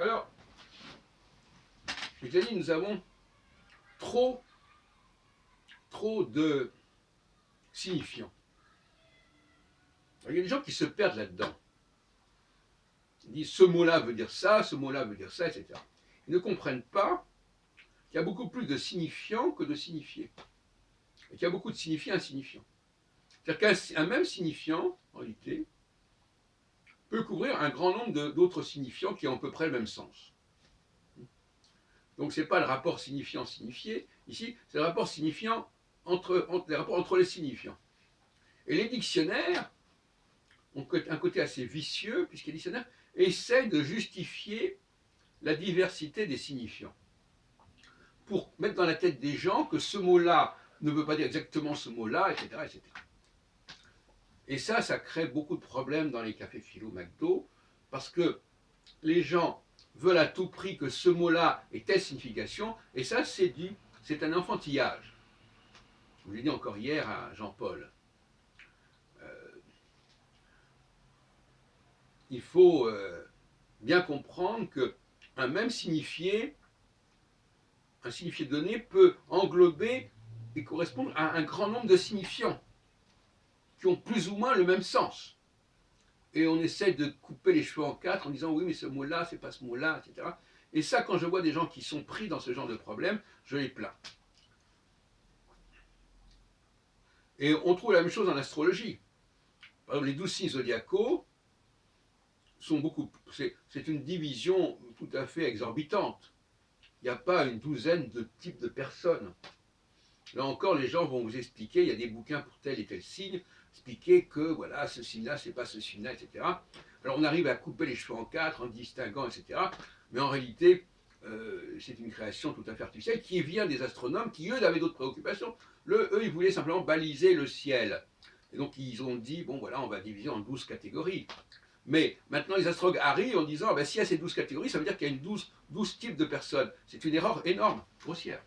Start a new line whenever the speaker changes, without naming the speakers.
Alors, je t'ai dit, nous avons trop de signifiants. Alors, il y a des gens qui se perdent là-dedans. Ils disent ce mot-là veut dire ça, ce mot-là veut dire ça, etc. Ils ne comprennent pas qu'il y a beaucoup plus de signifiants que de signifiés. Et qu'il y a beaucoup de signifiés insignifiants. C'est-à-dire qu'un même signifiant, en réalité, peut couvrir un grand nombre d'autres signifiants qui ont à peu près le même sens. Donc ce n'est pas le rapport signifiant-signifié, ici, c'est le rapport signifiant les rapports entre les signifiants. Et les dictionnaires ont un côté assez vicieux, puisque les dictionnaires essaient de justifier la diversité des signifiants, pour mettre dans la tête des gens que ce mot-là ne veut pas dire exactement ce mot-là, etc., etc. Et ça crée beaucoup de problèmes dans les cafés philo McDo, parce que les gens veulent à tout prix que ce mot-là ait telle signification, et ça, c'est un enfantillage. Je vous l'ai dit encore hier à Jean-Paul. Il faut bien comprendre qu'un même signifié, un signifié donné peut englober et correspondre à un grand nombre de signifiants qui ont plus ou moins le même sens. Et on essaie de couper les cheveux en quatre en disant oui, mais ce mot-là, c'est pas ce mot-là, etc. Et ça, quand je vois des gens qui sont pris dans ce genre de problème, je les plains. Et on trouve la même chose en astrologie. Par exemple, les 12 signes zodiacaux sont beaucoup. C'est une division tout à fait exorbitante. Il n'y a pas une douzaine de types de personnes. Là encore, les gens vont vous expliquer, il y a des bouquins pour tel et tel signe, expliquer que voilà, ce signe-là, c'est pas ce signe-là, etc. Alors on arrive à couper les cheveux en quatre, en distinguant, etc. Mais en réalité, c'est une création tout à fait artificielle qui vient des astronomes qui, eux, avaient d'autres préoccupations. Eux, ils voulaient simplement baliser le ciel. Et donc ils ont dit, bon voilà, on va diviser en 12 catégories. Mais maintenant, les astrologues arrivent en disant, ah ben, s'il y a ces 12 catégories, ça veut dire qu'il y a 12 types de personnes. C'est une erreur énorme, grossière.